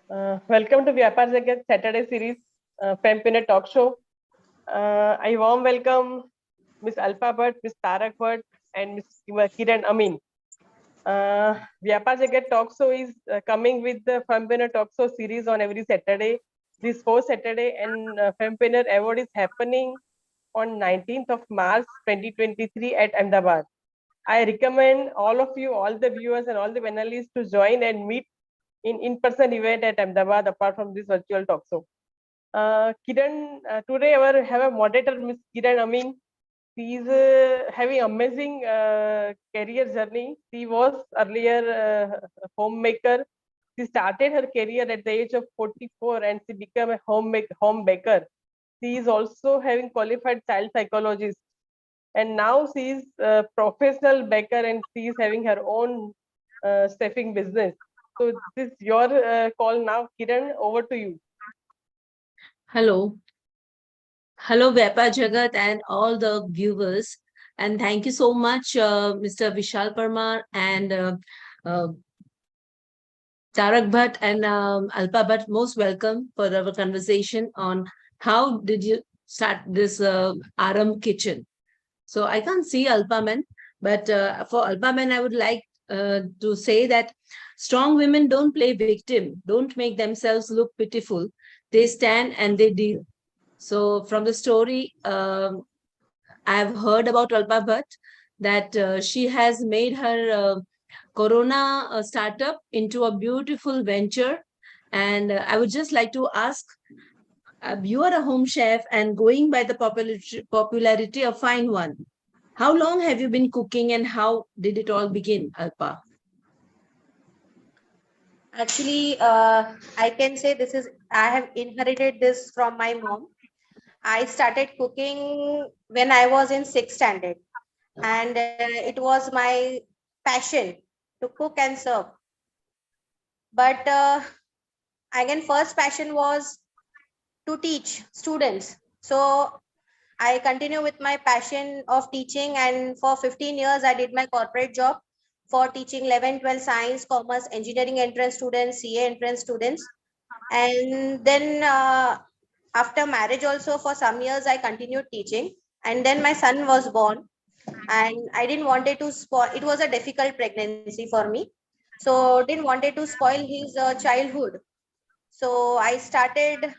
Welcome to Vyapaar Jagat Saturday series, Fempreneur talk show. I warm welcome Miss Alpha Bhatt, Miss Tarak Bhatt, and Miss Kiran Amin. Vyapaar Jagat talk show is coming with the Fempreneur talk show series on every Saturday. This fourth Saturday, and Fempreneur Award is happening on 19th of March 2023 at Ahmedabad. I recommend all of you, all the viewers, and all the panelists to join and meet in-person event at Ahmedabad apart from this virtual talk show. Kiran, today our have a moderator, Miss Kiran Amin. She is having amazing career journey. She was earlier a homemaker. She started her career at the age of 44 and she became a home baker. She is also having qualified child psychologist and now she is a professional baker and she is having her own staffing business. So this is your call now, Kiran. Over to you. Hello. Hello, Vyapaar Jagat and all the viewers. And thank you so much, Mr. Vishal Parmar and uh, Tarak Bhatt and Alpa Bhatt. Most welcome for our conversation on how did you start this Aram kitchen. So I can't see Alpaman, but for Alpaman, I would like to say that strong women don't play victim, don't make themselves look pitiful. They stand and they deal. So from the story, I've heard about Alpa Bhatt that she has made her Corona startup into a beautiful venture. And I would just like to ask, you are a home chef and going by the popularity of Fine One. How long have you been cooking and how did it all begin, Alpa? Actually, I can say I have inherited this from my mom. I started cooking when I was in sixth standard, and it was my passion to cook and serve. But again, first passion was to teach students. So I continue with my passion of teaching, and for 15 years, I did my corporate job for teaching 11, 12 science, commerce, engineering entrance students, CA entrance students. And then after marriage also for some years, I continued teaching. And then my son was born and I didn't wanted to spoil, it was a difficult pregnancy for me. So didn't wanted to spoil his childhood. So I started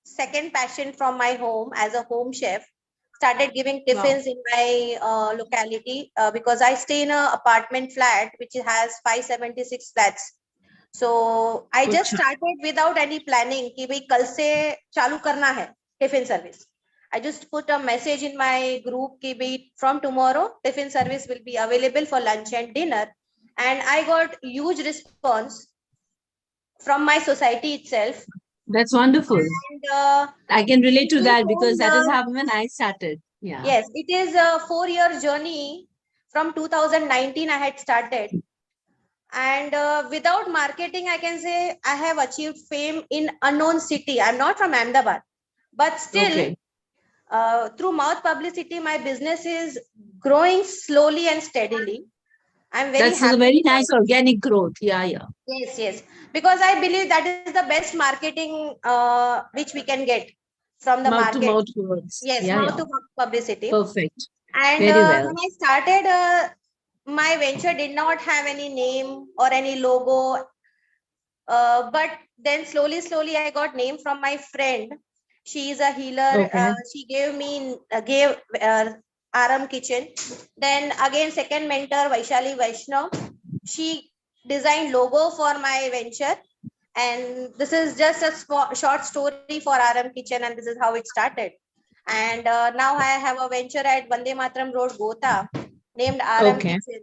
second passion from my home as a home chef, started giving Wow. tiffins in my locality because I stay in an apartment flat which has 576 flats. So I just started without any planning कि भाई कल से चालू करना है tiffin service. I just put a message in my group कि भाई from tomorrow tiffin service will be available for lunch and dinner, and I got huge response from my society itself. That's wonderful. And I can relate to people that because told, that is how when I started. Yeah. yes, it is a 4-year journey. From 2019 I had started, and without marketing I can say I have achieved fame in unknown city. I'm not from Ahmedabad, but still Okay. through mouth publicity my business is growing slowly and steadily. I'm very That's a happy very with nice that. organic growth. Yeah, yeah. Yes, because I believe that is the best marketing which we can get from the Mouth to market. mouth words. Yes, Yeah, mouth yeah. to mouth publicity. Perfect. And Very well. when I started, my venture did not have any name or any logo. But then slowly, I got name from my friend. She is a healer. Okay. She gave Aram Kitchen. Then again, second mentor Vaishali Vaishnav. She designed logo for my venture. And this is just a short story for Aram Kitchen, and this is how it started. And now I have a venture at Vande Matram Road, Gotha, named Aram Okay. Kitchen,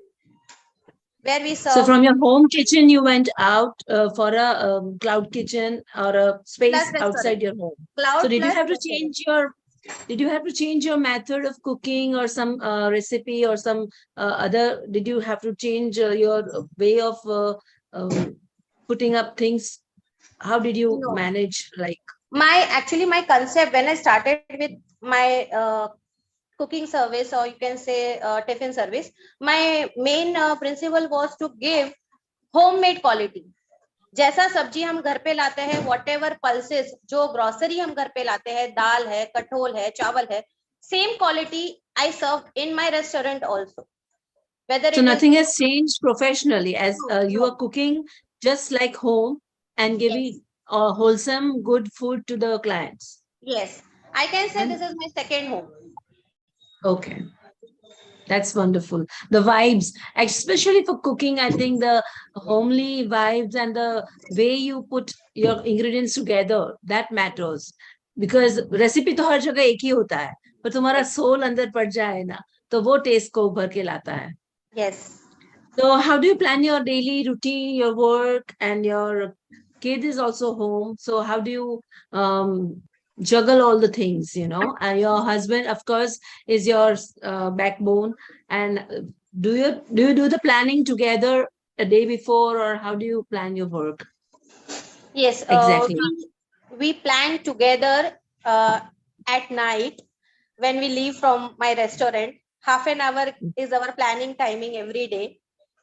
where we So serve from your home kitchen, you went out for a cloud kitchen or a plus space outside restaurant. your home. So Cloud did you plus have to restaurant. change your method of cooking or some recipe or some other? Did you have to change your way of putting up things? How did you No. manage? Like, My concept when I started with my cooking service, or you can say tiffin service, my main principle was to give homemade quality. जैसा सब्जी हम घर पे लाते हैं, whatever pulses, जो grocery हम घर पे लाते हैं, दाल है, कठोल है, चावल है, same quality I serve in my restaurant also. Whether So it is nothing has changed professionally, as you are no. cooking just like home and Yes, giving wholesome, good food to the clients. yes, I can say And this is my second home. okay, that's wonderful. The vibes, especially for cooking, I think the homely vibes and the way you put your ingredients together, that matters. Because recipe तो हर जगह एक ही होता है, पर तुम्हारा Yes, soul अंदर पड़ जाए ना, तो वो टेस्ट को उभर के लाता है. yes. So how do you plan your daily routine, your work, and your kid is also home? So how do you juggle all the things, you know? And your husband, of course, is your backbone. And do you do the planning together a day before, or how do you plan your work Yes, exactly? we plan together at night when we leave from my restaurant. Half an hour is our planning timing every day.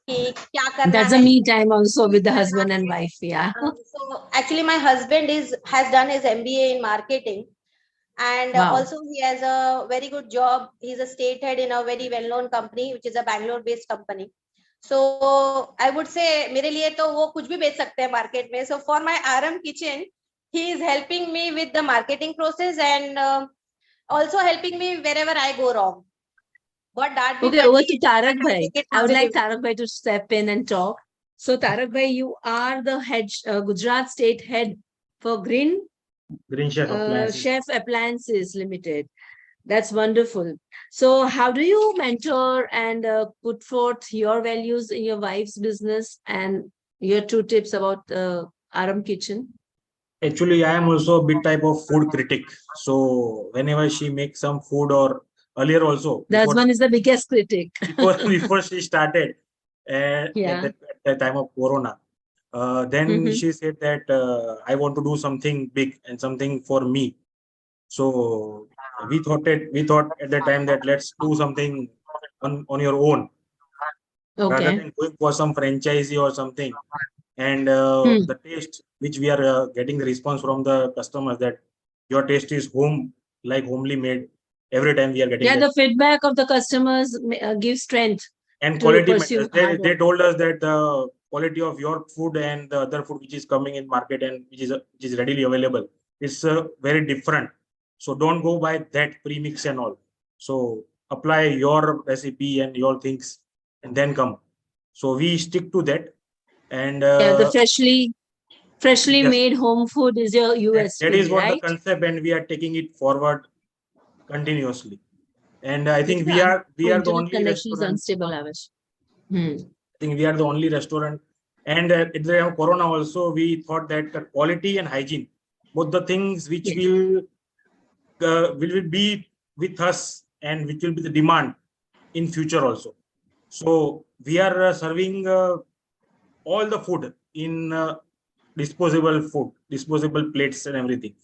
कि क्या करना That's a है, me time also नहीं with the करना husband and है. wife. Yeah. So actually, my husband has done his MBA in marketing, and Wow. also he has a very good job. He's a state head in a very well-known company, which is a Bangalore-based company. So I would say मेरे लिए तो वो कुछ भी बेच सकते हैं market में. So for my RM kitchen, he is helping me with the marketing process and also helping me wherever I go wrong. बहुत डांट भी Okay, over पड़ती to है. Tarak I Bhai. take it I would like positively. Tarak Bhai to step in and talk. So, Tarak Bhai, you are the head, Gujarat state head for Green Chef Appliances. Chef Appliances Limited. That's wonderful. So, how do you mentor and put forth your values in your wife's business, and your two tips about Aram Kitchen? Actually, I am also a bit type of food critic. So whenever she makes some food, or earlier also The husband is the biggest critic. before she started Yeah. at the time of Corona, then Mhm. she said that I want to do something big and something for me. So we thought at the time that let's do something on your own rather Okay. than going for some franchisee or something. And Hmm. the taste which we are getting the response from the customers that your taste is like homely made. Every time we are getting Yeah, that. the feedback of the customers gives strength And to quality pursue matters. hard They work. told us that the quality of your food and the other food which is coming in market and which is readily available is very different. So don't go by that premix and all. So apply your recipe and your things and then come. So we stick to that. And Yeah, the freshly yes, made home food is your that is USP, what the right? concept, and we are taking it forward continuously. And I think Yeah, we are the internet only connection is restaurant. unstable, Avish. Hmm. I think we are the only restaurant. And at the time of Corona also, we thought that the quality and hygiene, both the things which Yes. will be with us and which will be the demand in future also. So we are serving all the food in disposable plates and everything.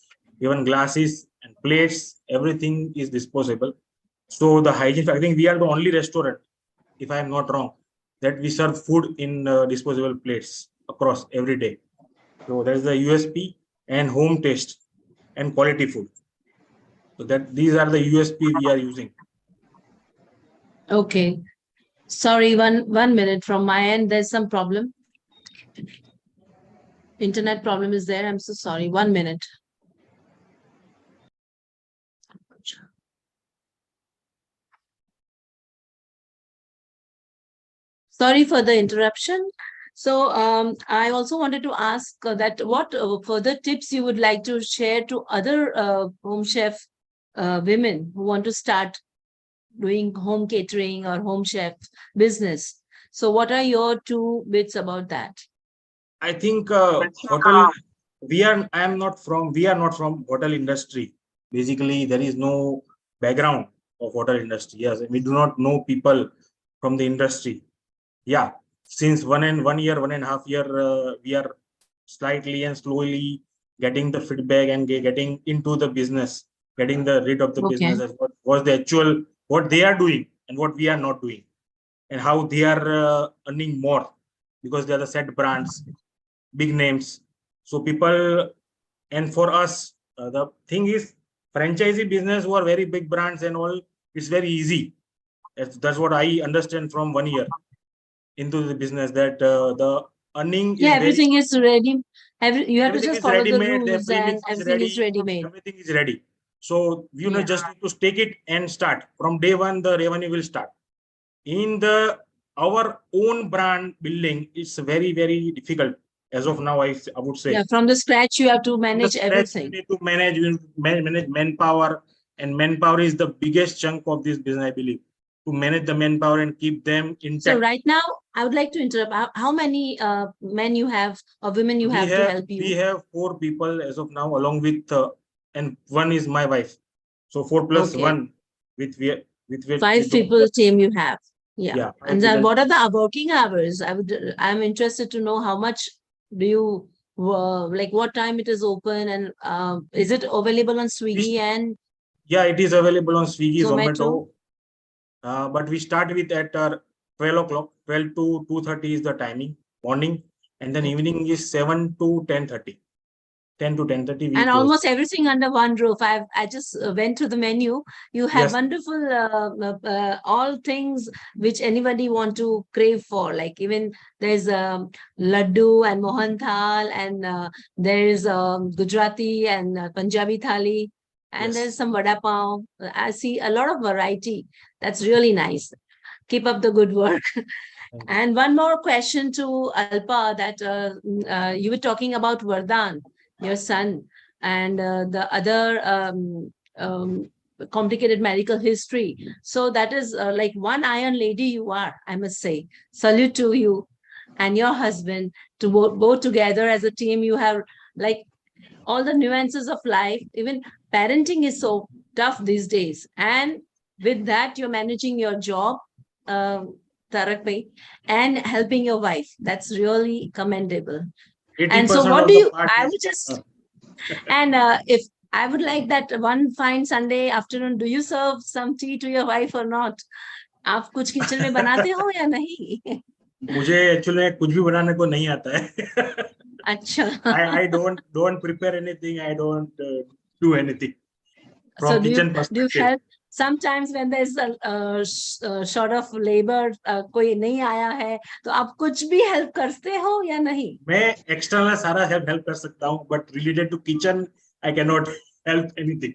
Even glasses and plates, everything is disposable. So the hygiene, I think we are the only restaurant, if I am not wrong, that we serve food in disposable plates across every day. So that is the USP and home taste and quality food. So that these are the USP we are using. Okay. Sorry, one minute from my end. There's some problem. Internet problem is there. I'm so sorry. 1 minute. Sorry for the interruption. So I also wanted to ask that what further tips you would like to share to other home chef women who want to start doing home catering or home chef business. So what are your two bits about that? I think we are not from hotel industry. Basically, there is no background of hotel industry. Yes, we do not know people from the industry. Yeah, since 1 year, 1.5 year, we are slightly and slowly getting the feedback and getting into the business, getting the rid of the Okay. business as what was the actual what they are doing and what we are not doing, and how they are earning more because they are the set brands. big names. So people, and for us, the thing is, franchisee business were very big brands and all. It's very easy. That's what I understand from 1 year into the business, that the earning Yeah, is very, everything is ready. You have to everything just is follow ready the made, the rules and premix is everything is ready, ready made. everything is ready. So you Yeah. just need to take it and start. From day one, the revenue will start. In the our own brand building, it's very, very difficult. As of now, I would say. Yeah, from the scratch, you have to From the manage scratch, you everything. need to manage, you need to manage manpower, and manpower is the biggest chunk of this business, I believe. To manage the manpower and keep them So intact. right now, I would like to interrupt. How many men you have or women you have to help you? We have 4 people as of now, along with and one is my wife. So 4 plus Okay. 1 with 5 people team you have. Yeah. Yeah. And then what are the working hours? I'm interested to know how much do you like, what time it is open, and is it available on Swiggy and Yeah, it is available on Swiggy, Zomato? Zomato. But we start with at 12 o'clock. 12 to 2:30 is the timing, morning, and then evening is 7 to 10:30. 10 to 10:30 we And close. almost everything under one roof. I just went to the menu. You have Yes. wonderful all things which anybody want to crave for. Like even there's laddu and mohan thal, and there is Gujarati and Punjabi thali, and Yes. there's some vada pav. I see a lot of variety. That's really nice. Keep up the good work. And one more question to Alpa, that you were talking about Vardhan, your son, and the other complicated medical history. So that is like one iron lady you are, I must say. Salute to you and your husband, to both together as a team. You have like all the nuances of life. Even parenting is so tough these days. And with that, you're managing your job, Tarak bhai, and helping your wife. That's really commendable. And so 80% what of do the you, part I is, would just, and if I would like that one fine Sunday afternoon, do you serve some tea to your wife or not? आप कुछ kitchen में बनाते हो या नहीं? मुझे actually कुछ भी बनाने को नहीं आता है. अच्छा. I don't prepare anything. I don't do anything So from do kitchen you perspective. help sometimes when there's a short of labor, कोई नहीं आया है, तो आप कुछ भी help करते हो या नहीं? मैं external सारा help कर सकता हूँ, but related to kitchen, I cannot help anything.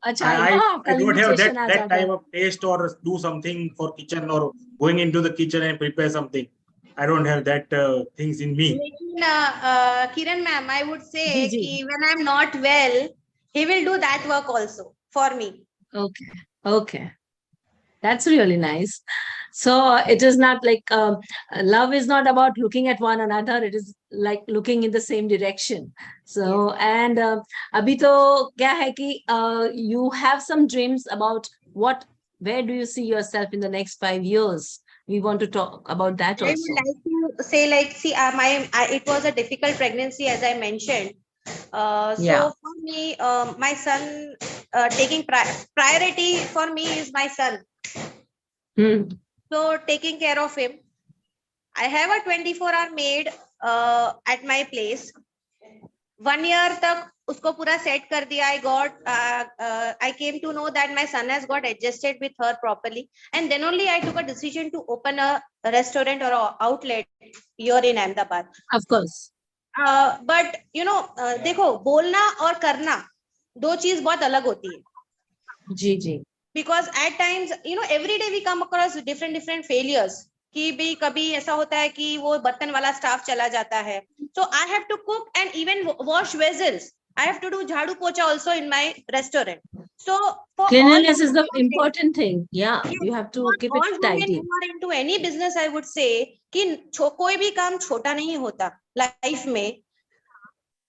अच्छा, I don't have that type of taste or do something for kitchen or going into the kitchen and prepare something. I don't have that things in me. Kiran ma'am, I would say जी, जी. कि when I'm not well, he will do that work also for me. Okay, okay. That's really nice. So it is not like love is not about looking at one another. It is like looking in the same direction. So and abhi to kya hai ki you have some dreams about where do you see yourself in the next 5 years? We want to talk about that I also. would like to say, like, see, it was a difficult pregnancy, as I mentioned. Yeah. So for me, my son, taking priority for me is my son. Hmm. So taking care of him. I have a 24-hour maid at my place. 1 year तक उसको पूरा set कर दिया. I came to know that my son has got adjusted with her properly, and then only I took a decision to open a restaurant or a outlet here in Ahmedabad. Of course. But you know, देखो, बोलना और करना दो चीज बहुत अलग होती है. जी जी. Because at times, you know, every day we come across different failures. कि भी कभी ऐसा होता है कि वो बर्तन वाला स्टाफ चला जाता है. So I have to cook and even wash vessels. I have to do jhadu pocha also in my restaurant. So for Cleanliness all is the important thing. Yeah, you have to keep it all women tidy. who are into any business, I would say कि कोई भी काम छोटा नहीं होता life में.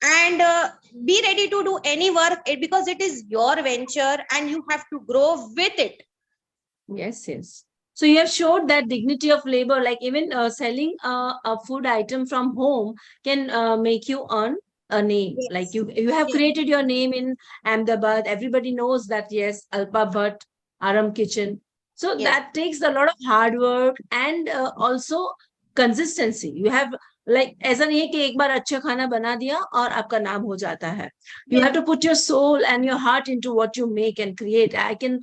And be ready to do any work because it is your venture and you have to grow with it. Yes, yes. So you have showed that dignity of labor, like even selling a food item from home can make you earn a name. Yes. Like you have created your name in Ahmedabad. Everybody knows that, yes, Alpa Bhatt, Aram Kitchen. So that takes a lot of hard work and also consistency. You have like ऐसा नहीं है कि एक बार अच्छा खाना बना दिया और आपका नाम हो जाता है. You have to put your soul and your heart into what you make and create. I can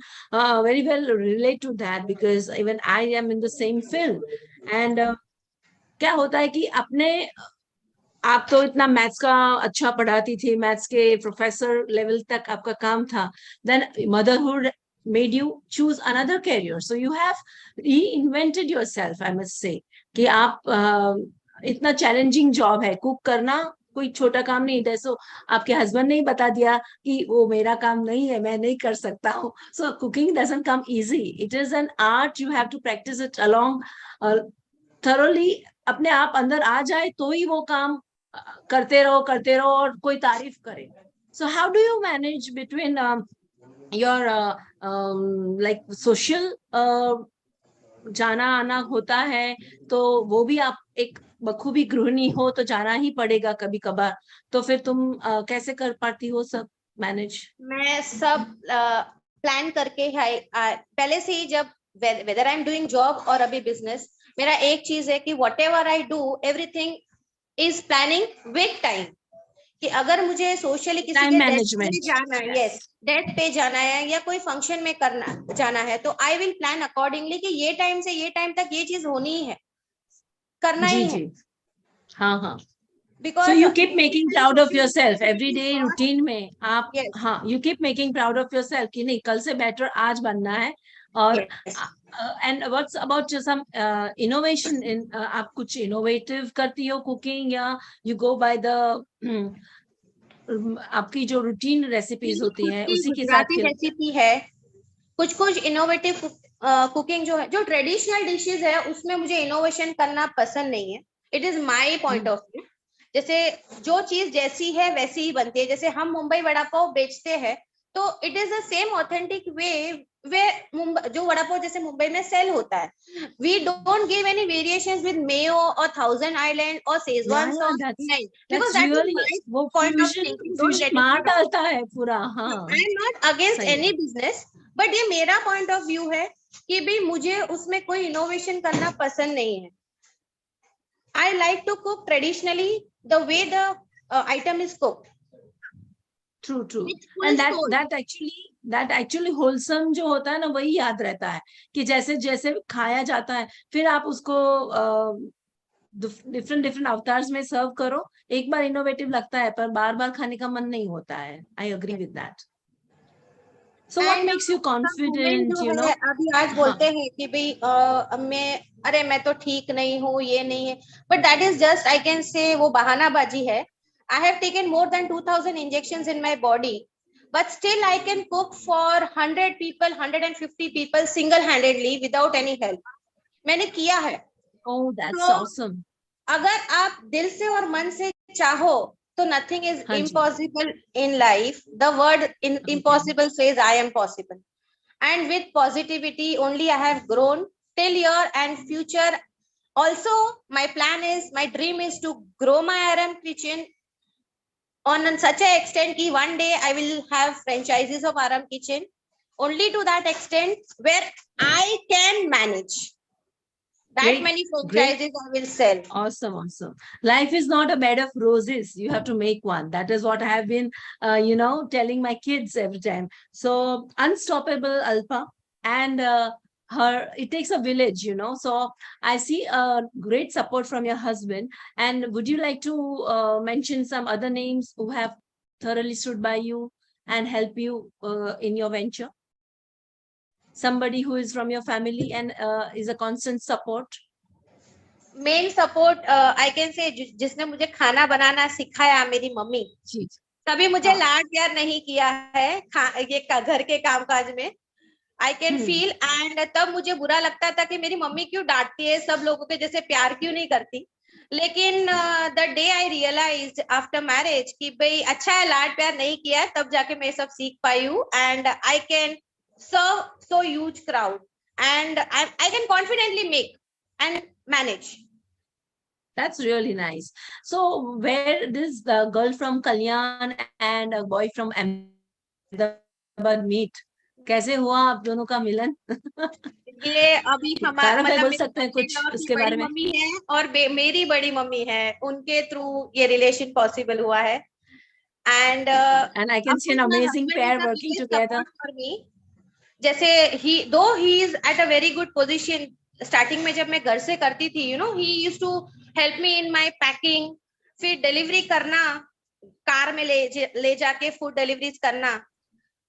very well relate to that because even I am in the same field. And क्या होता है कि अपने आप तो इतना maths का अच्छा पढ़ाती थी, मैथ्स के प्रोफेसर लेवल तक आपका काम था. Then motherhood made you choose another career, so you have reinvented yourself, I must say. कि आप इतना चैलेंजिंग जॉब है, कुक करना कोई छोटा काम नहीं था. सो आपके हस्बैंड ने ही बता दिया कि वो मेरा काम नहीं है, मैं नहीं कर सकता हूँ. So cooking doesn't come easy, it is an art, you have to practise it along thoroughly. अपने आप अंदर आ जाए तो ही वो काम करते रहो और कोई तारीफ करे. So how do you manage between your like social जाना आना होता है, तो वो भी आप एक बखूबी गृहिणी हो तो जाना ही पड़ेगा कभी कभार. तो फिर तुम कैसे कर पाती हो सब मैनेज? मैं सब प्लान करके है पहले से ही. जब whether I am doing job और अभी बिजनेस, मेरा एक चीज है कि what ever I do everything is planning with time. कि अगर मुझे सोशली किसी Time के management. डेथ पे जाना है, यस, डेथ पे जाना है या कोई फंक्शन में करना जाना है, तो आई विल प्लान अकॉर्डिंगली कि ये टाइम से ये टाइम तक ये चीज होनी ही है, करना जी ही है. जी, हाँ हाँ. So because you keep making proud of yourself every day routine में आप. Yes. हाँ, you keep making proud of yourself कि नहीं, कल से बेटर आज बनना है. और Yes. and what's about some innovation in आप कुछ innovative करती हो कुकिंग, या you go by the आपकी जो रूटीन रेसिपीज होती हैं उसी के साथ गुजराती रेसिपी है, कुछ कुछ इनोवेटिव कुकिंग जो है, जो ट्रेडिशनल डिशेज है उसमें मुझे इनोवेशन करना पसंद नहीं है. It is my point of view. जैसे जो चीज जैसी है वैसी ही बनती है. जैसे हम मुंबई वड़ा पाव बेचते हैं, तो it is the same authentic way way Mumbai जो वड़ा पाव जैसे मुंबई में सेल होता है. We don't give any variations with mayo और थाउजेंड आइलैंड और शेजवान सॉस. नहीं, बिकॉज दैट इज माय वो point of fusion thinking. Don't get मार इट. डालता है पूरा. हाँ, आई एम नॉट अगेंस्ट सही एनी है. बिजनेस, बट ये मेरा पॉइंट ऑफ व्यू है कि भी मुझे उसमें कोई इनोवेशन करना पसंद नहीं है. I like to cook traditionally the way the item is cooked. True true. With full and soul. That actually wholesome जो होता है ना, वही याद रहता है कि जैसे जैसे खाया जाता है, फिर आप उसको डिफरेंट डिफरेंट अवतार्स में सर्व करो. एक बार इनोवेटिव लगता है पर बार बार खाने का मन नहीं होता है. I agree with that. So what And makes you some women confident, जो यू नो? है अभी आज हाँ, बोलते हैं कि भाई अरे मैं तो ठीक नहीं हूँ, ये नहीं है. But that is just, I can say, वो बहानाबाजी है. I have taken more than 2000 injections in my body, but still I can cook for 100 people, 150 people single handedly without any help. मैंने किया है. ओह दैट्स तो awesome. अगर आप दिल से और मन से चाहो तो nothing is हाँ जी. impossible in life. The word impossible says I am possible. And with positivity only I have grown till here and future. Also, my plan is, my dream is to grow my RM kitchen on such an extent that one day I will have franchises of RM kitchen, only to that extent where I can manage that Great, many great. franchises I will sell. Awesome, awesome. Life is not a bed of roses. You have to make one. That is what I have been, telling my kids every time. So unstoppable, Alpa, and it takes a village, So I see a great support from your husband. And would you like to mention some other names who have thoroughly stood by you and help you in your venture? Somebody who is from your family and is a constant support. Main support I can say, जिसने मुझे खाना बनाना सिखाया, मेरी mummy. जी. कभी मुझे हाँ. लाड प्यार नहीं किया है ये घर के कामकाज में. I can feel. एंड तब मुझे बुरा लगता था कि मेरी मम्मी क्यों डांटती है, सब लोगों के जैसे प्यार क्यों नहीं करती. लेकिन the day I realise after marriage कि भाई अच्छा है लाड प्यार नहीं किया है, तब जाके मैं सब सीख पाई हूँ. And I can serve so huge crowd, and I can confidently make and manage. That's really nice. So where does the girl from Kalyan and a boy from Ahmedabad meet? कैसे हुआ आप दोनों का मिलन? ये अभी हमारा तारक भाई मतलब बोल मेरे सकते हैं कुछ mother-in-law की उसके बड़ी बारे में? मम्मी है और मेरी बड़ी मम्मी है, उनके थ्रू ये रिलेशन पॉसिबल हुआ है. And And I can of see an course my amazing husband is pair the working biggest together. support for me. जैसे he is at a very good position. Starting में जब मैं घर से करती थी, he used to help me in my packing. फिर delivery करना, कार में ले जाके फूड डिलीवरीज करना.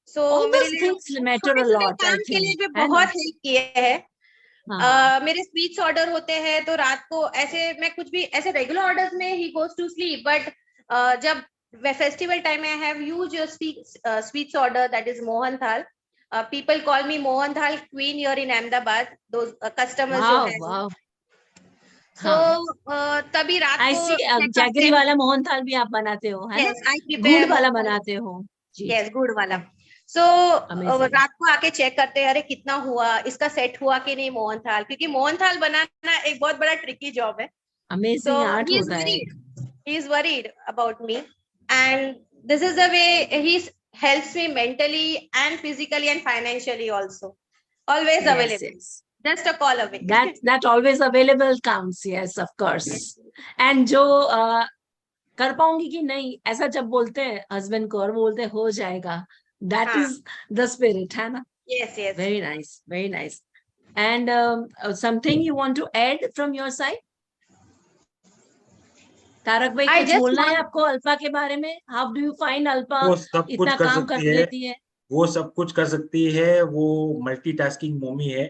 सो All मेरे those लिए things matter छोटे a छोटे lot, I काम के लिए think. भी है ना? बहुत हेल्प किए हैं. हाँ. मेरे स्वीट्स ऑर्डर होते हैं तो रात को ऐसे मैं कुछ भी ऐसे रेगुलर ऑर्डर्स में ही गोज टू स्लीप, बट जब फेस्टिवल टाइम में I have use sweets order, that is mohanthal. People call मी मोहन थाल क्वीन हियर इन अहमदाबाद, दो कस्टमर्स जो Wow, है. wow. सो हाँ. तभी रात I को see. क्या करते जैगरी हैं. वाला मोहन थाल भी आप बनाते हो, है ना? यस, आई गुड़ प्रिपेयर वाला मोहन थाल. बनाते हो? जी. यस, गुड़ वाला. सो Amazing. रात को आके चेक करते हैं, अरे कितना हुआ, इसका सेट हुआ कि नहीं मोहन थाल, क्योंकि मोहन थाल बनाना एक बहुत बड़ा ट्रिकी जॉब है. Amazing So art he is होता है. worried. He is worried about me, and this is the way he helps me mentally and physically and financially also. Always Yes, available, yes. just a call away. That always available counts. Yes, of course. And जो कर पाऊंगी कि नहीं, ऐसा जब बोलते हैं husband को और बोलते हैं हो जाएगा, that हाँ. is the spirit, है ना? Yes, yes. Very nice, very nice. And something you want to add from your side? Tarak भाई, I कुछ just बोलना है want. आपको अल्पा के बारे में? How do you find Alpa वो सब कुछ इतना कर काम कर सकती है, लेती है? वो सब कुछ कर सकती है, वो मल्टीटास्किंग मम्मी है.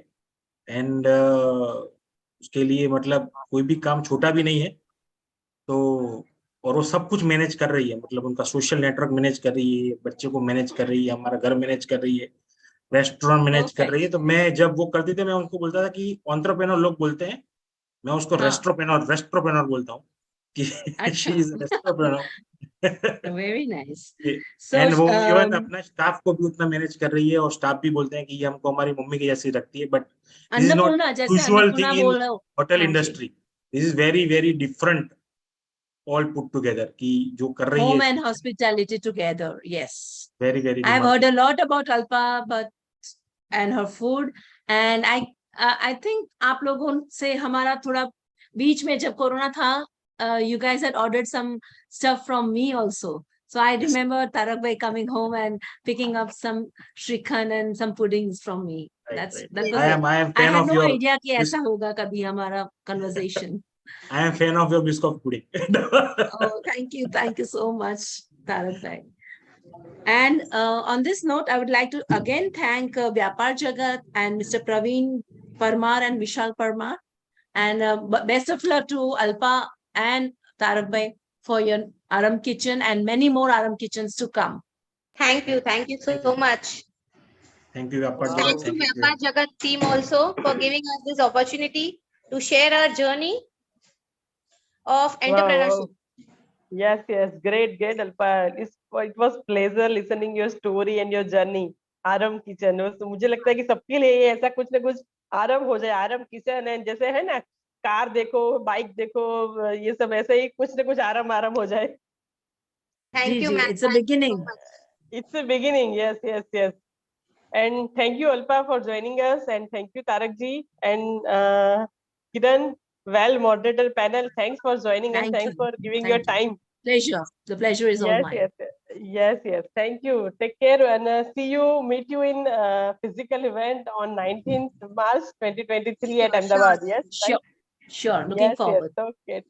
एंड उसके लिए मतलब कोई भी काम छोटा भी नहीं है. तो और वो सब कुछ मैनेज कर रही है, मतलब उनका सोशल नेटवर्क मैनेज कर रही है, बच्चे को मैनेज कर रही है, हमारा घर मैनेज कर रही है, रेस्टोरेंट मैनेज कर रही है. तो मैं जब वो करती थी, मैं उनको बोलता था कि एंटरप्रेन्योर लोग बोलते हैं, मैं उसको हाँ. रेस्टोरेंट बोलता हूँ कि शी अच्छा. Is restaurant. Very nice. So and वो इवन अपना स्टाफ को भी उतना मैनेज कर रही है, और स्टाफ भी बोलते हैं कि ये हमको हमारी मम्मी की जैसी रखती है. But this is not Annapurna, जैसे यूजुअल अन्नपूर्णा थिंग इन बोल रहे हो. होटल हाँ जी. Industry. This is very very different, all put together, कि जो कर रही है Home and hospitality together. Yes. Very very I've heard remarkable. a lot about Alpa, but and her food, and I think आप लोगों से हमारा थोड़ा बीच में जब कोरोना था, you guys had ordered some stuff from me also. So I remember Tarak bhai coming home and picking up some shrikhand and some puddings from me. That was Yes. I am I fan had of no your idea कि ऐसा होगा कभी हमारा conversation. I am fan of your biscuit pudding. Oh, thank you so much, Tarak bhai. And on this note, I would like to again thank Vyapaar Jagat and Mr. Praveen Parmar and Vishal Parmar. And best of luck to Alpa and Tarak Bhai for your Aram Kitchen and many more Aram Kitchens to come. Thank you so much. Thank you, Vyapaar Wow. Jagat. Thanks to Thank you. Vyapaar Jagat team also for giving us this opportunity to share our journey of Wow, entrepreneurship. wow. Yes, yes, great, Alpa. It was pleasure listening your story and your journey. आरम kitchen, तो मुझे लगता है कि सबके लिए ये ऐसा कुछ ना कुछ आरम हो जाए. आरम किचन है, जैसे है ना, कार देखो, बाइक देखो, ये सब ऐसे ही कुछ ना कुछ आरम आरम हो जाए. Thank you, ma'am. It's a beginning. It's a beginning. Yes, yes, yes. And thank you, Alpa, for joining us, and thank you, Tarak ji and Kiran. Well moderated panel. Thanks for joining and Thank thanks you. for giving your Thank you. time. Pleasure. The pleasure is all Yes, mine. yes, yes, yes. Thank you. Take care and meet you in physical event on 19th March 2023 at Sure, Ahmedabad. sure. Yes, Sure. right? Sure. Looking Yes, yes. forward. Okay.